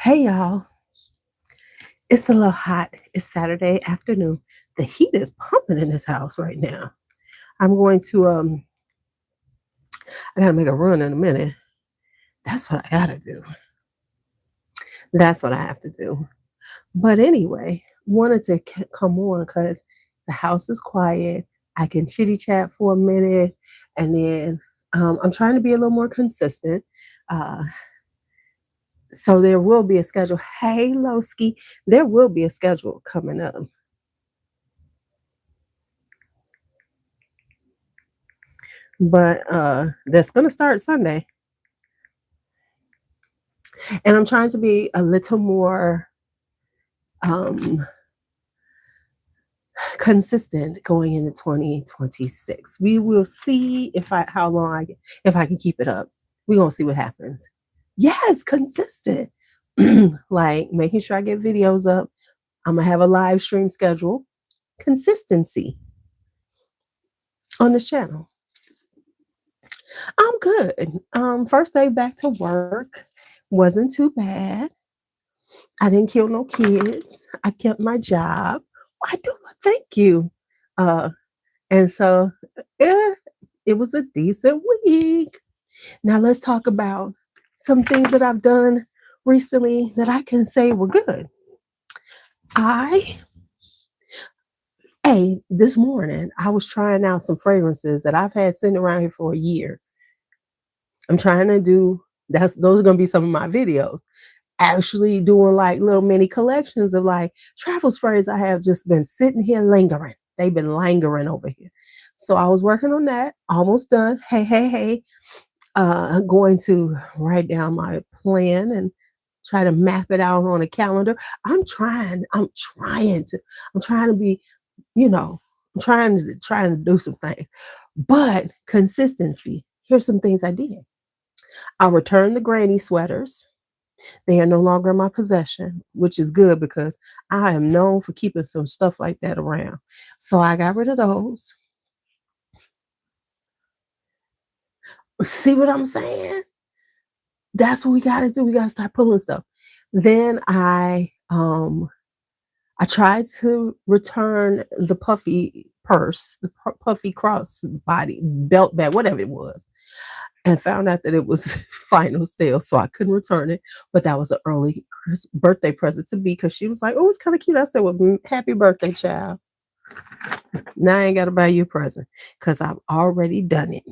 Hey y'all, it's a little hot. It's Saturday afternoon. The heat is pumping in this house right now. I'm going to I gotta make a run in a minute. That's what I gotta do. That's what I have to do. But anyway, wanted to come on because the house is quiet. I can chitty chat for a minute, and then I'm trying to be a little more consistent. Uh, so there will be a schedule. Hey, Lowski, there will be a schedule coming up. But that's gonna start Sunday. And I'm trying to be a little more um, consistent going into 2026. We will see if I can keep it up. We're gonna see what happens. Yes, consistent. Like making sure I get videos up. I'm gonna have a live stream schedule. Consistency on this channel. I'm good. First day back to work wasn't too bad. I didn't kill no kids. I kept my job. I do. Thank you. Uh, and so, yeah, it was a decent week. Now let's talk about some things that I've done recently that I can say were good. I, this morning I was trying out some fragrances that I've had sitting around here for a year. I'm trying to do those are going to be some of my videos. Actually doing like little mini collections of like travel sprays I have just been sitting here lingering. They've been lingering over here. So I was working on that, almost done. Hey. Going to write down my plan and try to map it out on a calendar. I'm trying to be, you know, trying to do some things. But consistency. Here's some things I did. I returned the granny sweaters. They are no longer in my possession, which is good because I am known for keeping some stuff like that around. So I got rid of those. See what I'm saying? That's what we got to do. We got to start pulling stuff. Then I tried to return the puffy purse, the puffy cross body belt bag, whatever it was, and found out that it was final sale, so I couldn't return it. But that was an early birthday present to me because she was like, "Oh, it's kind of cute." I said, "Well, happy birthday, child." Now I ain't got to buy you a present because I've already done it.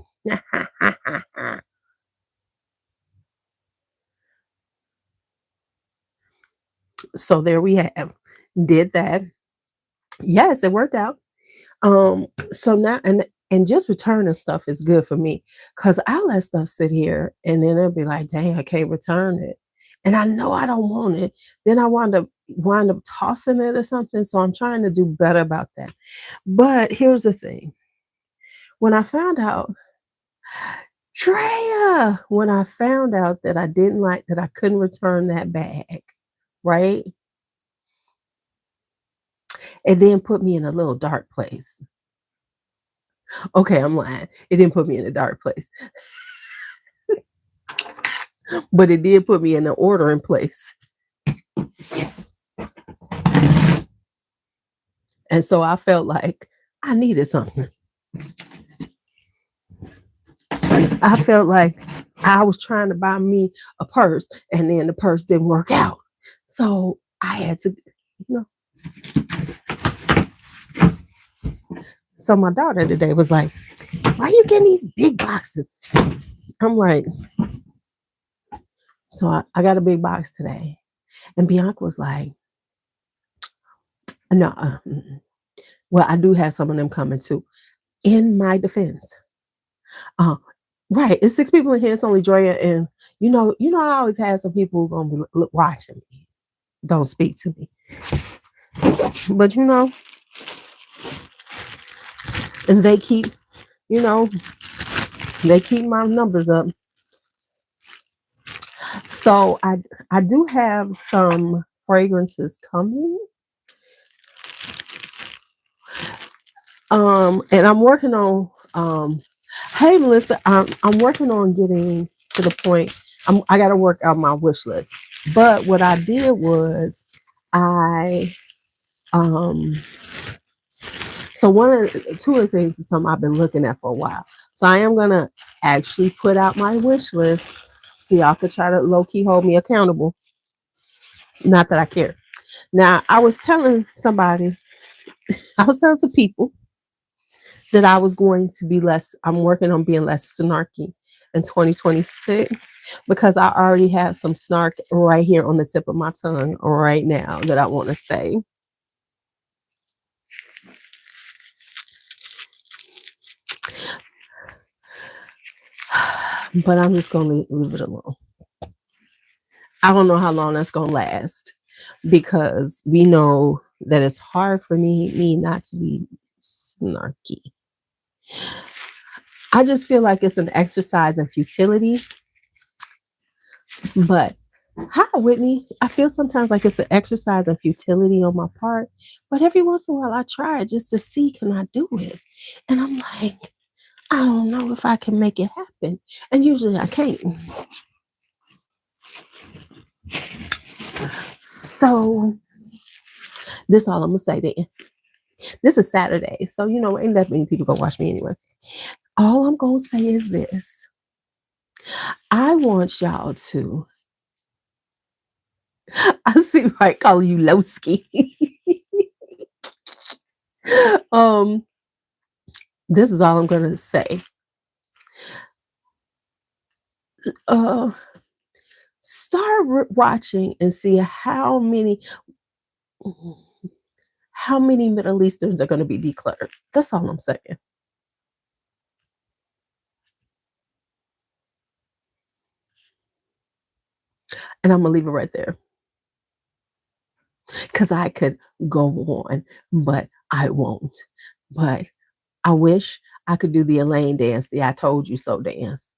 So there we have. Did that. Yes, it worked out. So now and just returning stuff is good for me because I'll let stuff sit here and then it'll be like, dang, I can't return it. And I know I don't want it. Then I wind up tossing it or something. So I'm trying to do better about that. But here's the thing. When I found out, when I found out that I didn't like that I couldn't return that bag, right? It then put me in a little dark place. Okay, I'm lying. It didn't put me in a dark place. But it did put me in an ordering place. And so I felt like I needed something. I felt like I was trying to buy me a purse and then the purse didn't work out. So I had to, you know. So my daughter today was like, why are you getting these big boxes? I'm like, so I got a big box today. And Bianca was like, no, well, I do have some of them coming too. In my defense, uh, right, it's 6 people in here. It's only Drea and I always have some people who gonna be watching me, don't speak to me, but and they keep, you know, they keep my numbers up. So I do have some fragrances coming. And I'm working on hey Melissa, I'm working on getting to the point. I gotta work out my wish list. But what I did was I um so two of the things is something I've been looking at for a while. So I am gonna actually put out my wish list. See, y'all could try to low key hold me accountable. Not that I care. Now I was telling somebody, I was telling some people that I was going to be less, I'm working on being less snarky in 2026 because I already have some snark right here on the tip of my tongue right now that I want to say. But I'm just going to leave it alone. I don't know how long that's going to last because we know that it's hard for me not to be snarky. I just feel like it's an exercise in futility. But hi, Whitney. I feel sometimes like it's an exercise in futility on my part. But every once in a while, I try it just to see, can I do it? And I'm like, I don't know if I can make it happen. And usually I can't. So this is all I'm going to say then. This is Saturday. So, ain't that many people going to watch me anyway. All I'm going to say is this. I want y'all to. I see right calling you Lowski. This is all I'm going to say. Start watching and see how many Middle Easterns are going to be decluttered. That's all I'm saying. And I'm going to leave it right there. Because I could go on, but I won't. But I wish I could do the Elaine dance, the I told you so dance.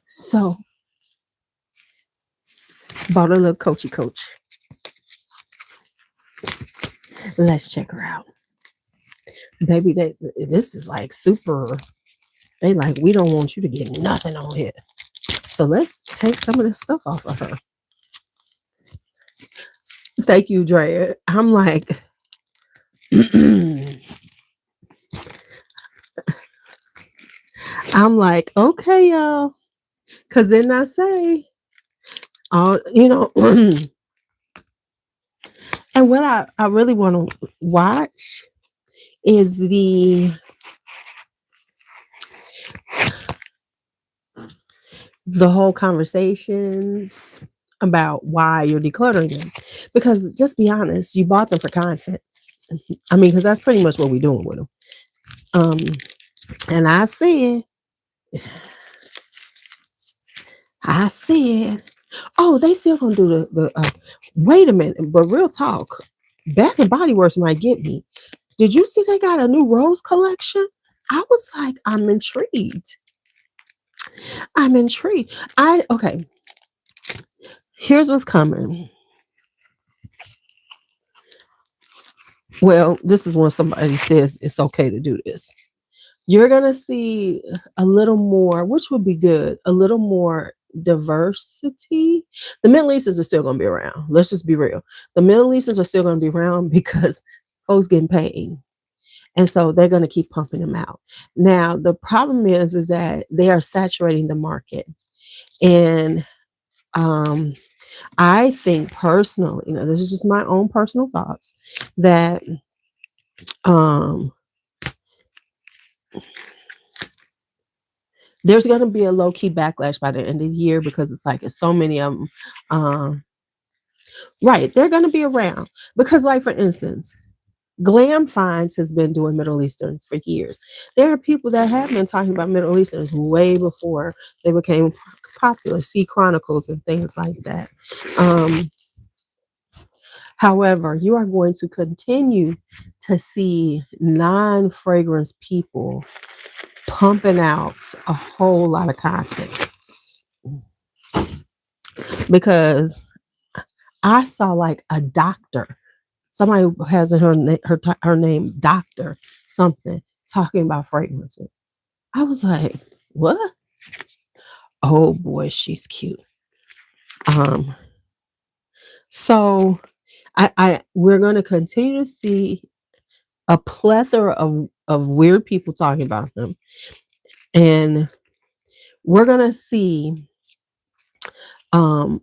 So, bought a little coachy coach. Let's check her out. Baby, this is like super. They like, we don't want you to get nothing on here. So let's take some of this stuff off of her. Thank you, Drea. I'm like, okay, y'all. Because then I say, and what I really want to watch is the whole conversations about why you're decluttering them. Because just be honest, you bought them for content. I mean, because that's pretty much what we're doing with them. And I said, oh, they still gonna do the wait a minute, but real talk, Bath and Body Works might get me. Did you see they got a new rose collection? I was like, I'm intrigued. Okay. Here's what's coming. Well, this is when somebody says it's okay to do this. You're gonna see a little more, which would be good, a little more diversity. The Middle Easterns are still gonna be around. Let's just be real. The Middle Easterns are still gonna be around because folks getting paid. And so they're going to keep pumping them out. Now, the problem is that they are saturating the market. And I think personally, this is just my own personal thoughts, that there's going to be a low-key backlash by the end of the year because it's so many of them. Right, they're going to be around. Because, like, for instance, Glam Finds has been doing Middle Easterns for years. There are people that have been talking about Middle Easterns way before they became popular. See Chronicles and things like that. However, you are going to continue to see non-fragrance people pumping out a whole lot of content. Because I saw like a doctor. Somebody has in her name, Dr. something, talking about fragrances. I was like, what? Oh boy, she's cute. Um, so we're gonna continue to see a plethora of weird people talking about them. And we're gonna see um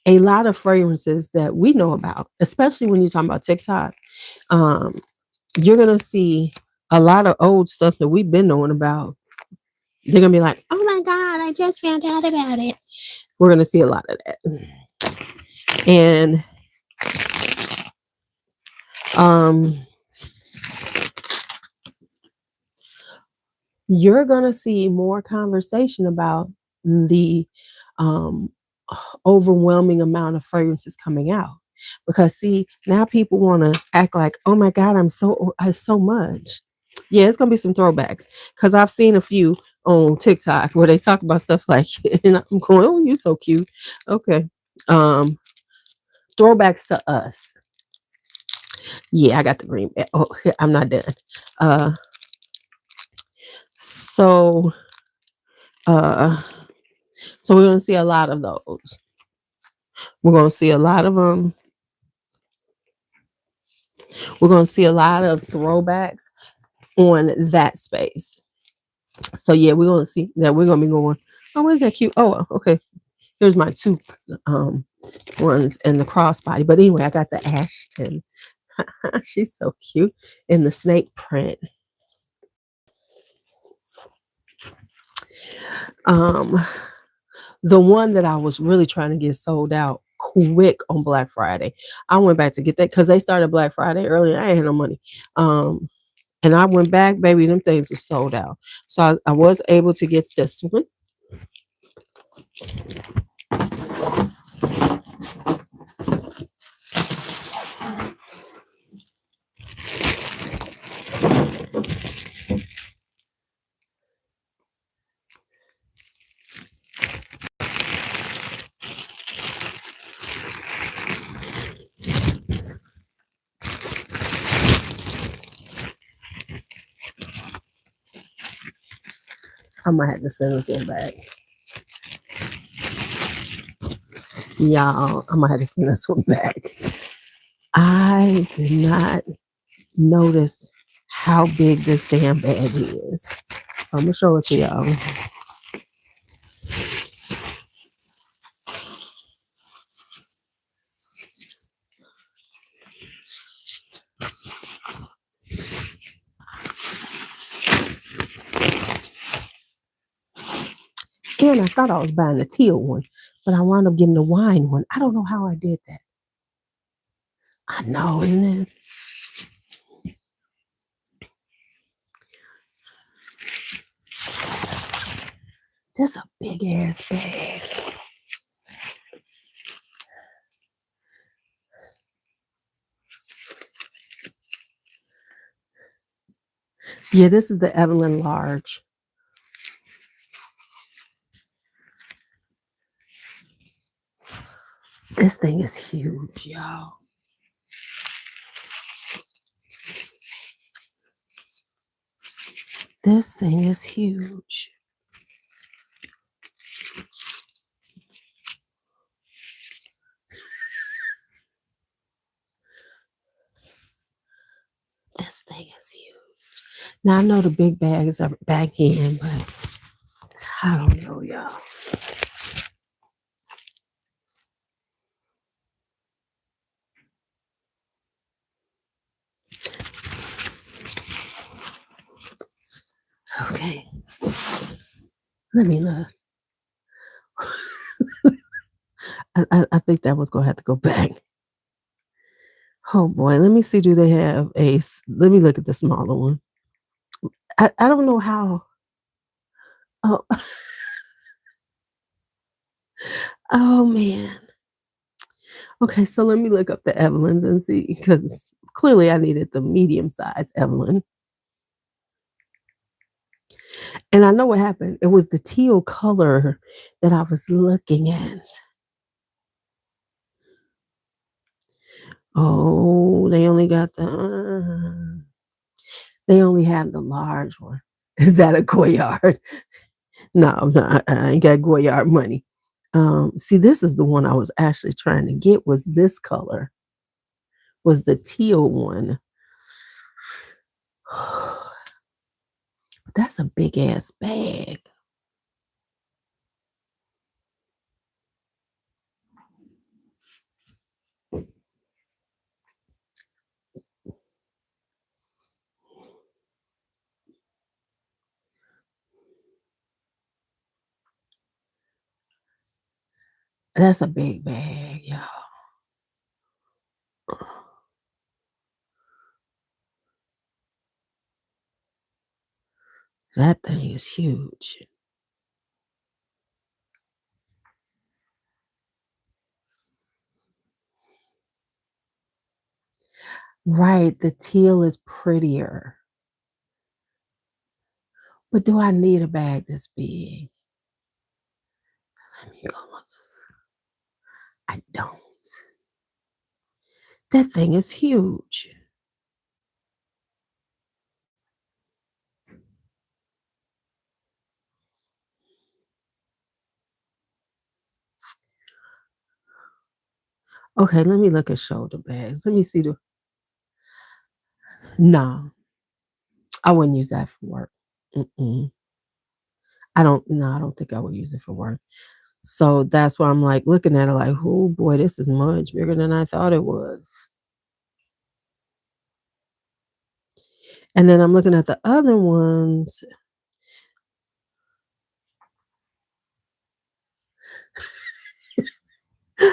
a lot of fragrances that we know about, especially when you're talking about TikTok. Um, you're gonna see a lot of old stuff that we've been knowing about. They're gonna be like, "Oh my god, I just found out about it." We're gonna see a lot of that, and um, you're gonna see more conversation about the um overwhelming amount of fragrances coming out. Because see, now people want to act like, oh my God, I so much. Yeah, it's gonna be some throwbacks. Cause I've seen a few on TikTok where they talk about stuff like, and I'm going, oh, you're so cute. Okay. Um, throwbacks to us. Yeah, I got the green. Oh, I'm not done. Uh so uh so we're gonna see a lot of those. We're gonna see a lot of them. We're gonna see a lot of throwbacks on that space. So yeah, we're gonna see that we're gonna be going. Oh, isn't that cute? Oh, okay. Here's my two um ones and the crossbody. But anyway, I got the Ashton. She's so cute in the snake print. Um, the one that I was really trying to get sold out quick on Black Friday. I went back to get that because they started Black Friday early. I ain't had no money. And I went back, baby, them things were sold out. So I was able to get this one. I might have to send this one back. Y'all, I might have to send this one back. I did not notice how big this damn bag is. So I'm gonna show it to y'all. And I thought I was buying the teal one, but I wound up getting the wine one. I don't know how I did that. I know, isn't it? That's a big ass bag. Yeah, this is the Evelyn Large. This thing is huge, y'all. This thing is huge. This thing is huge. Now I know the big bags are back in, but I don't know, y'all. Okay. Let me look. I think that was gonna have to go back. Oh boy, let me see. Do they have a? Let me look at the smaller one. I don't know how. Oh, oh man. Okay, so let me look up the Evelyns and see because clearly I needed the medium size Evelyn. And I know what happened. It was the teal color that I was looking at. Oh, they only got the. They only have the large one. Is that a Goyard? No, no, I ain't got Goyard money. See, this is the one I was actually trying to get was this color, was the teal one. But that's a big ass bag. That's a big bag, y'all. That thing is huge. Right, the teal is prettier. But do I need a bag this big? Let me go look. I don't. That thing is huge. Okay, let me look at shoulder bags. Let me see the. No, I wouldn't use that for work. Mm-mm. I don't. No, I don't think I would use it for work. So that's why I'm like looking at it like, oh boy, this is much bigger than I thought it was. And then I'm looking at the other ones.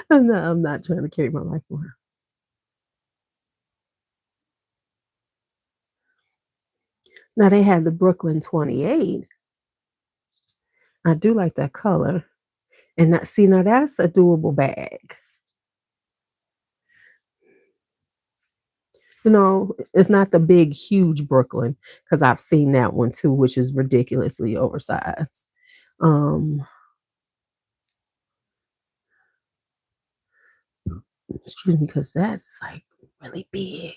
I'm not trying to carry my life around. Now they had the Brooklyn 28. I do like that color. And that, see, now that's a doable bag. You know, it's not the big, huge Brooklyn because I've seen that one too, which is ridiculously oversized. Um, excuse me, because that's like really big.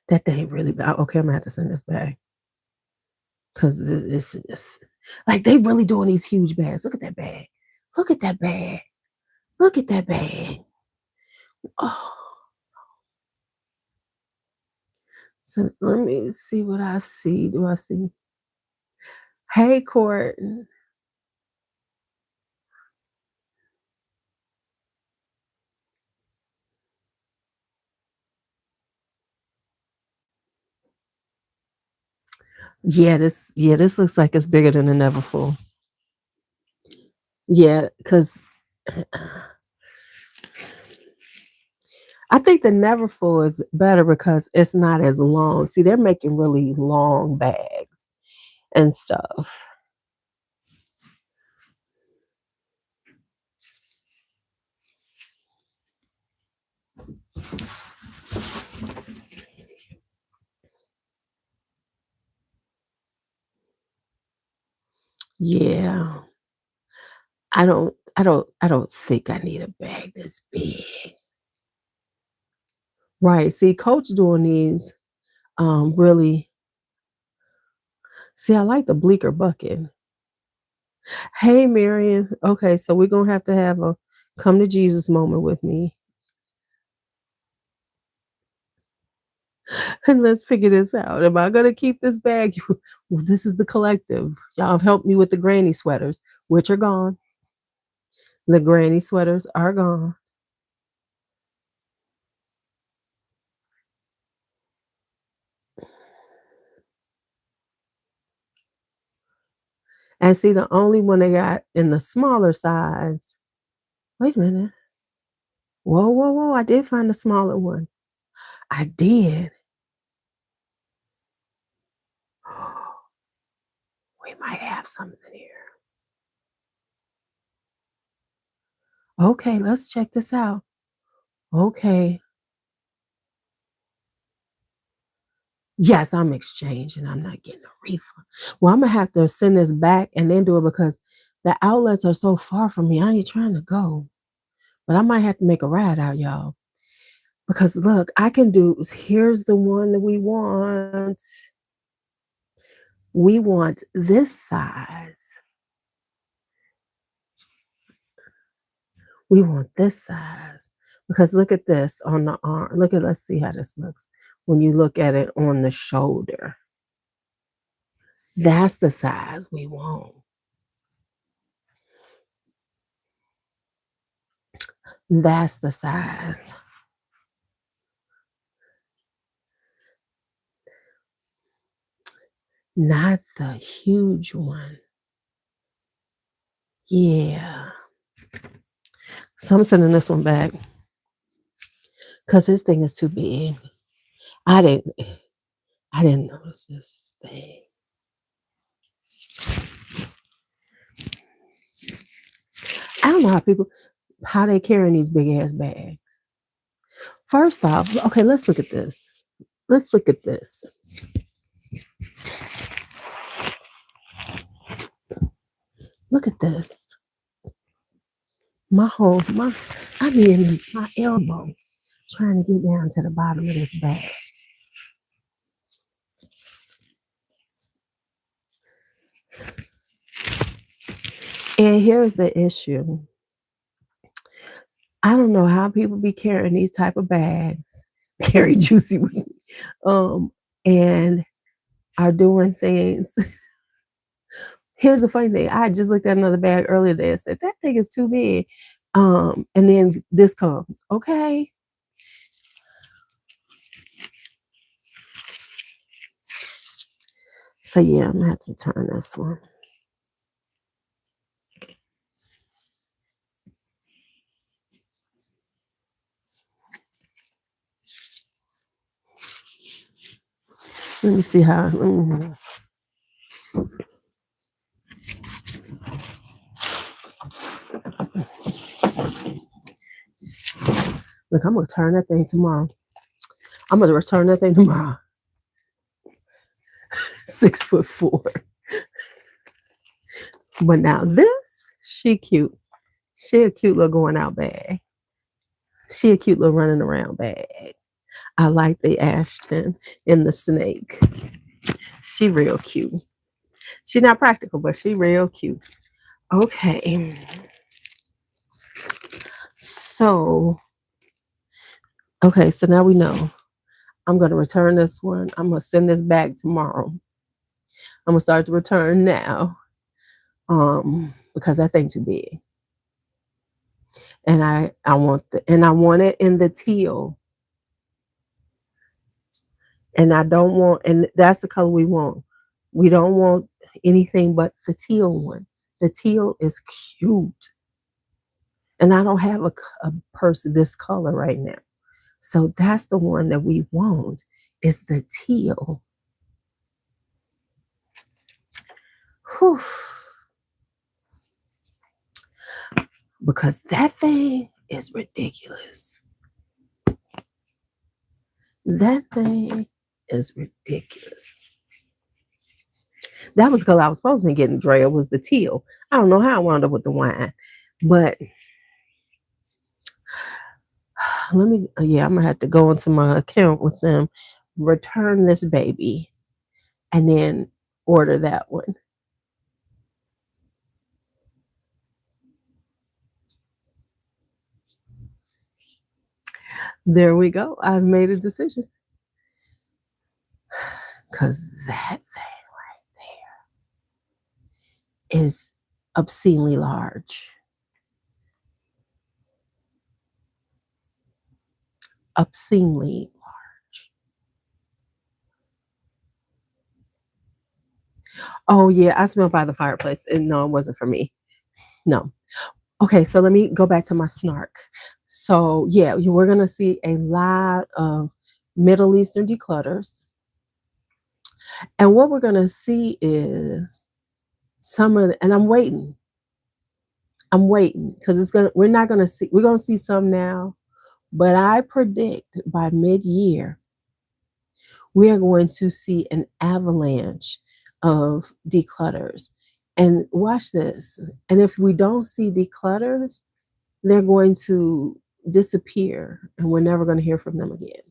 That thing really big. Okay, I'm gonna have to send this back because this is like they really doing these huge bags. Look at that bag. Look at that bag. Look at that bag. Oh. So let me see what I see. Do I see? Hey, Court. Yeah, this looks like it's bigger than the Neverfull. Yeah, because I think the Neverfull is better because it's not as long. See, they're making really long bags and stuff. Yeah. I don't think I need a bag this big. Right. See, Coach doing these really see, I like the bleaker bucket. Hey, Marion. Okay, so we're gonna have a come to Jesus moment with me. And let's figure this out. Am I gonna keep this bag? Well, this is the collective. Y'all have helped me with the granny sweaters, which are gone. The granny sweaters are gone. And see, the only one they got in the smaller size. Wait a minute. Whoa, whoa, whoa. I did find a smaller one. I did. We might have something here. Okay, let's check this out. Okay. Yes, I'm exchanging. I'm not getting a refund. Well, I'm gonna have to send this back and then do it because the outlets are so far from me. I ain't trying to go. But I might have to make a ride out, y'all. Because look, I can do, here's the one that we want. We want this size. We want this size. Because look at this on the arm. Look at, let's see how this looks when you look at it on the shoulder. That's the size we want. That's the size. Not the huge one. Yeah. So I'm sending this one back because this thing is too big. I didn't notice this thing. I don't know how they carrying these big ass bags. First off, okay, let's look at this. Let's look at this. Look at this. I mean my elbow trying to get down to the bottom of this bag. And here's the issue. I don't know how people be carrying these type of bags, very juicy, and are doing things. Here's the funny thing. I just looked at another bag earlier today and said, that thing is too big. And then this comes, okay. So yeah, I'm gonna have to return this one. Let me see how. Look, I'm gonna return that thing tomorrow. 6'4". But now this, she cute. She a cute little going out bag. She a cute little running around bag. I like the Ashton and the snake. She real cute. She not practical, but she real cute. Okay. So now we know. I'm gonna return this one. I'm gonna send this back tomorrow. I'm gonna start the return now. Because that thing too big. And I want it in the teal. And I don't want, and that's the color we want. We don't want anything but the teal one. The teal is cute. And I don't have a purse this color right now. So that's the one that we want, is the teal. Whew. Because that thing is ridiculous. That thing is ridiculous. That was the color I was supposed to be getting, Drea, was the teal. I don't know how I wound up with the wine. But I'm gonna have to go into my account with them, return this baby, and then order that one. There we go. I've made a decision. Because that thing right there is obscenely large. Obscenely large. Oh, yeah. I smelled by the fireplace. And no, it wasn't for me. No. Okay, so let me go back to my snark. So, yeah, we're going to see a lot of Middle Eastern declutters. And what we're going to see is and I'm waiting. Because we're going to see some now, but I predict by mid-year, we are going to see an avalanche of declutters. And watch this. And if we don't see declutters, they're going to disappear and we're never going to hear from them again.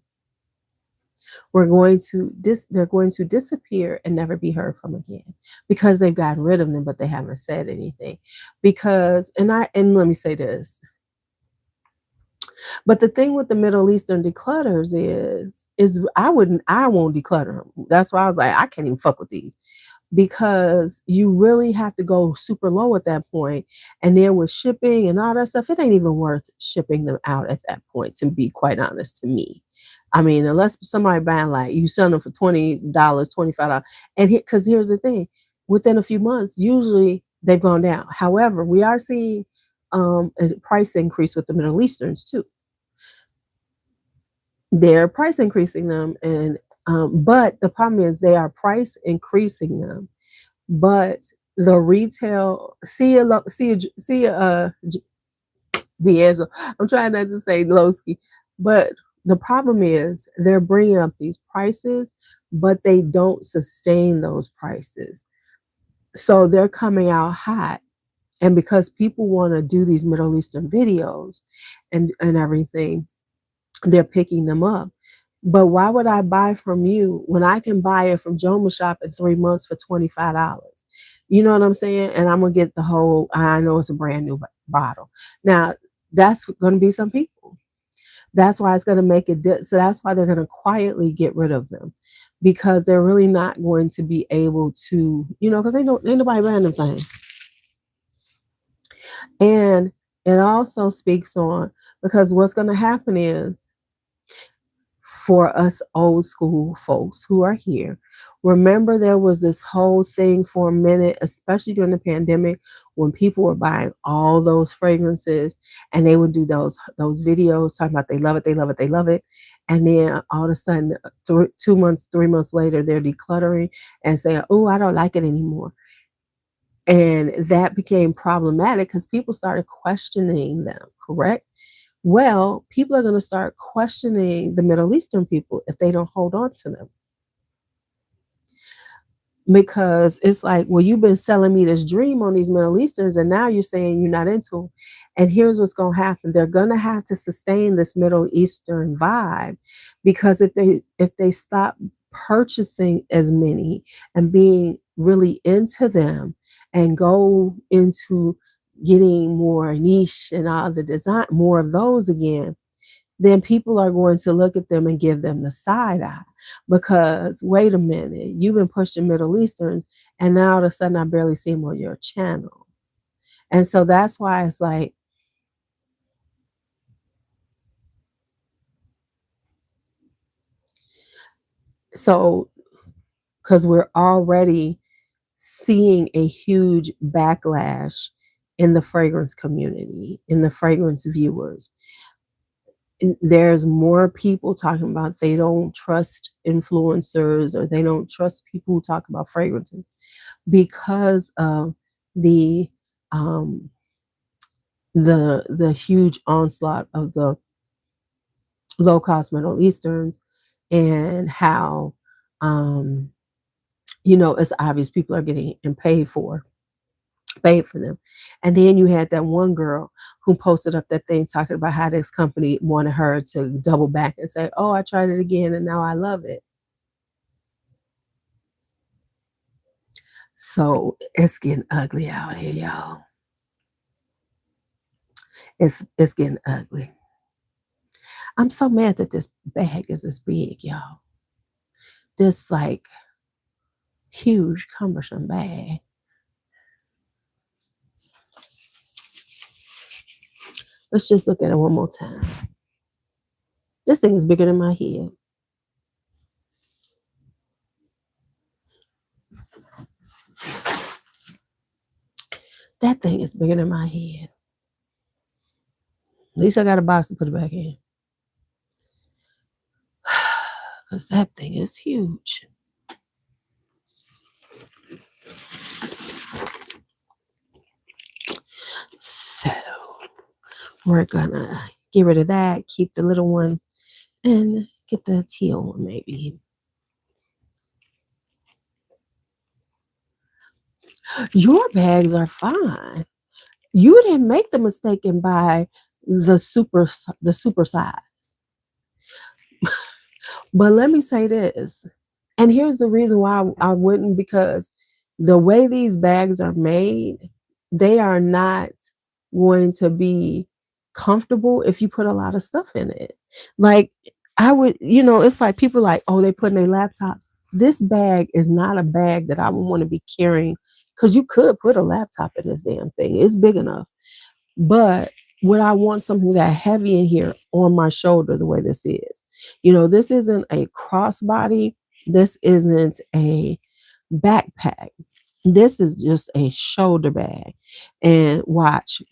They're going to disappear and never be heard from again because they've gotten rid of them, but they haven't said anything. Because and let me say this. But the thing with the Middle Eastern declutters is I won't declutter them. That's why I was like, I can't even fuck with these because you really have to go super low at that point. And then with shipping and all that stuff, it ain't even worth shipping them out at that point, to be quite honest, to me. I mean, unless somebody buying, like, you sell them for $20, $25. And because here's the thing, within a few months, usually they've gone down. However, we are seeing a price increase with the Middle Easterns too. They're price increasing them, and but the problem is they are price increasing them, but the retail D'Angelo. I'm trying not to say Lowski, but the problem is they're bringing up these prices, but they don't sustain those prices. So they're coming out hot. And because people want to do these Middle Eastern videos and everything, they're picking them up. But why would I buy from you when I can buy it from Joma Shop in 3 months for $25? You know what I'm saying? And I'm gonna get the whole. I know it's a brand new bottle. Now that's going to be some people. That's why it's going to make it. So that's why they're going to quietly get rid of them, because they're really not going to be able to, because ain't nobody buying them things. And it also speaks on, because what's going to happen is, for us old school folks who are here, remember there was this whole thing for a minute, especially during the pandemic, when people were buying all those fragrances and they would do those videos talking about they love it, they love it, they love it. And then all of a sudden, 2 months, 3 months later, they're decluttering and saying, oh, I don't like it anymore. And that became problematic because people started questioning them, correct? Well, people are going to start questioning the Middle Eastern people if they don't hold on to them. Because it's like, well, you've been selling me this dream on these Middle Easterns, and now you're saying you're not into them. And here's what's going to happen. They're going to have to sustain this Middle Eastern vibe, because if they stop purchasing as many and being really into them and go into getting more niche and all the design, more of those again, then people are going to look at them and give them the side eye. Because wait a minute, you've been pushing Middle Easterns and now all of a sudden I barely see them on your channel. And so that's why it's like, so because we're already seeing a huge backlash in the fragrance community, in the fragrance viewers. There's more people talking about they don't trust influencers, or they don't trust people who talk about fragrances, because of the huge onslaught of the low cost Middle Easterns, and how it's obvious people are getting paid for them. And then you had that one girl who posted up that thing talking about how this company wanted her to double back and say, oh, I tried it again and now I love it. So it's getting ugly out here, y'all. It's getting ugly. I'm so mad that this bag is this big, y'all. This like huge cumbersome bag. Let's just look at it one more time. This thing is bigger than my head. That thing is bigger than my head. At least I got a box to put it back in. Because that thing is huge. So we're gonna get rid of that, keep the little one, and get the teal one maybe. Your bags are fine. You didn't make the mistake and buy the super size. But let me say this, and here's the reason why I wouldn't, because the way these bags are made, they are not going to be comfortable if you put a lot of stuff in it. Like I would, it's like people like, oh, they put in their laptops. This bag is not a bag that I would want to be carrying, because you could put a laptop in this damn thing. It's big enough. But would I want something that heavy in here on my shoulder the way this is? This isn't a crossbody. This isn't a backpack. This is just a shoulder bag. And watch.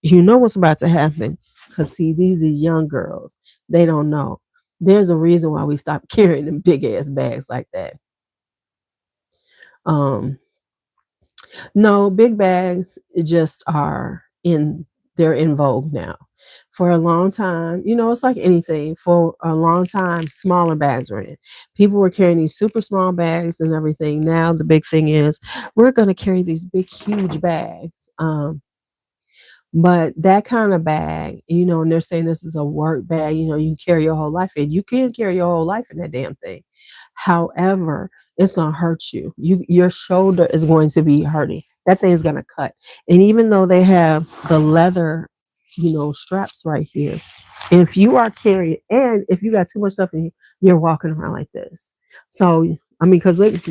You know what's about to happen. Because see, these young girls, they don't know. There's a reason why we stopped carrying them big ass bags like that. Um, No, big bags just they're in vogue now. For a long time, it's like anything. For a long time, smaller bags were in. People were carrying these super small bags and everything. Now the big thing is we're going to carry these big, huge bags. But that kind of bag, and they're saying this is a work bag, you can carry your whole life in. You can carry your whole life in that damn thing. However, it's going to hurt you. Your shoulder is going to be hurting. That thing is going to cut. And even though they have the leather, straps right here, if you are carrying, and if you got too much stuff in you, you're walking around like this. So, because they got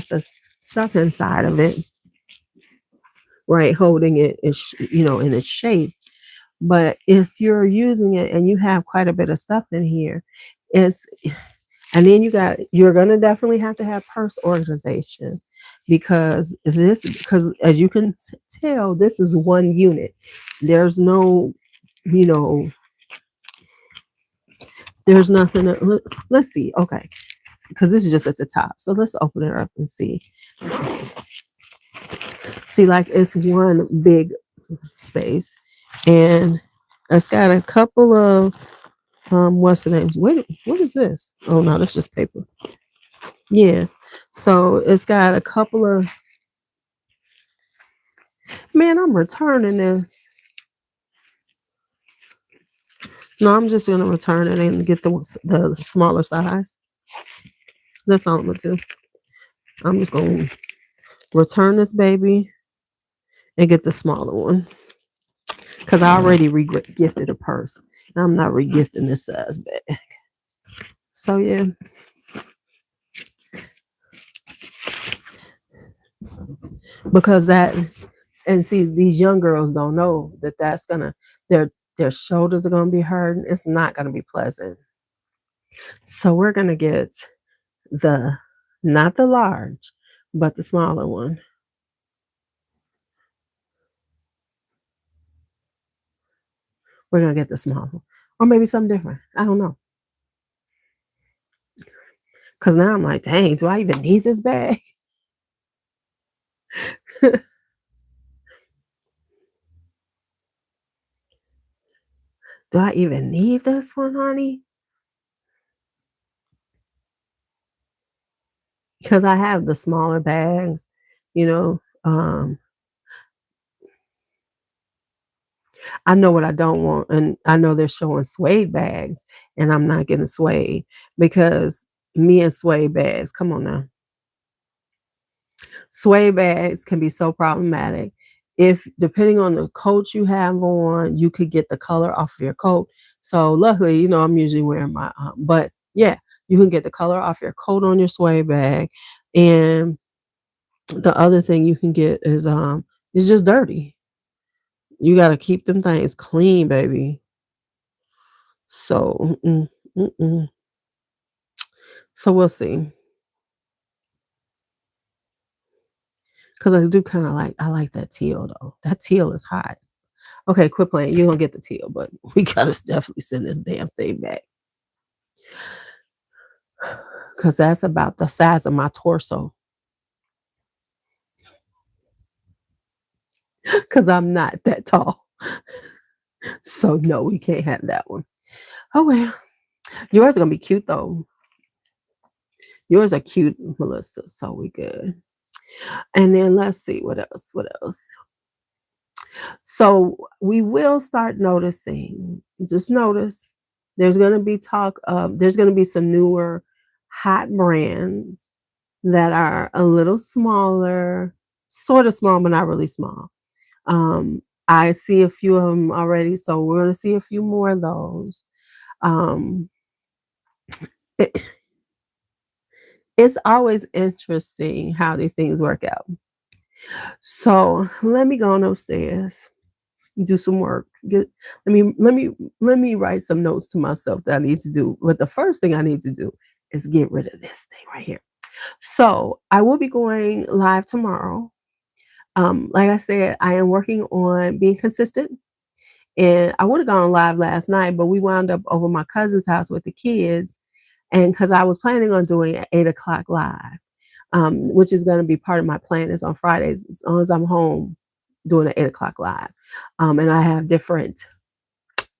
the stuff inside of it, right, holding it is, in its shape. But if you're using it and you have quite a bit of stuff in here, it's and then you're gonna definitely have to have purse organization, because as you can tell, this is one unit. There's no, you know, there's nothing. Let's see. Okay, because this is just at the top. So let's open it up and see. See, like it's one big space, and it's got a couple of what's the names? Wait, what is this? Oh no, that's just paper. Yeah. So it's got a couple of, man, I'm returning this. No, I'm just gonna return it and get the smaller size. That's all I'm gonna do. I'm just gonna return this baby and get the smaller one, because I already gifted a purse. I'm not regifting this size bag. So yeah. Because and see, these young girls don't know that that's gonna their shoulders are gonna be hurting. It's not gonna be pleasant. So we're gonna get the not the large, but the smaller one. We're gonna get the smaller one. Or maybe something different. I don't know. Cause now I'm like, dang, do I even need this bag? Do I even need this one, honey? Because I have the smaller bags, you know. I know what I don't want, and I know they're showing suede bags, and I'm not getting suede, because me and suede bags, come on now. Suede bags can be so problematic. If depending on the coat you have on, you could get the color off of your coat. So luckily, I'm usually wearing my, but yeah, you can get the color off your coat on your suede bag, and the other thing you can get is it's just dirty. You got to keep them things clean, baby. So, so we'll see. Because I do kind of I like that teal though. That teal is hot. Okay, quit playing. You're gonna get the teal, but we gotta definitely send this damn thing back. Cause that's about the size of my torso. Cause I'm not that tall. So no, we can't have that one. Oh well. Yours are gonna be cute though. Yours are cute, Melissa. So we good. And then let's see what else. What else? So we will start noticing, just notice there's going to be talk of, there's going to be some newer hot brands that are a little smaller, sort of small, but not really small. I see a few of them already, so we're going to see a few more of those. Um, it, it's always interesting how these things work out. So let me go on upstairs, do some work. Let me write some notes to myself that I need to do. But the first thing I need to do is get rid of this thing right here. So I will be going live tomorrow. Like I said, I am working on being consistent. And I would have gone live last night, but we wound up over my cousin's house with the kids. And because I was planning on doing an 8 o'clock live, which is going to be part of my plan is on Fridays, as long as I'm home doing an 8 o'clock live. And I have different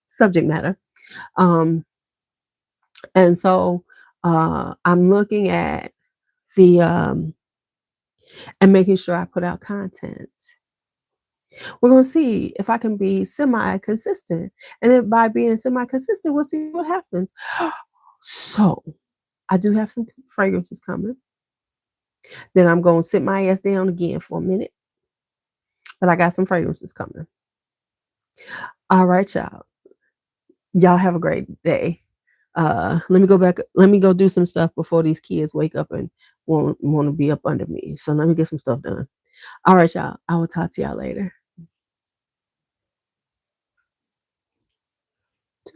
subject matter. Um, and so I'm looking at the and making sure I put out content. We're going to see if I can be semi consistent. And if by being semi consistent, we'll see what happens. So I do have some fragrances coming. Then I'm going to sit my ass down again for a minute. But I got some fragrances coming. All right, y'all. Y'all have a great day. Let me go back. Let me go do some stuff before these kids wake up and want to be up under me. So let me get some stuff done. All right, y'all. I will talk to y'all later.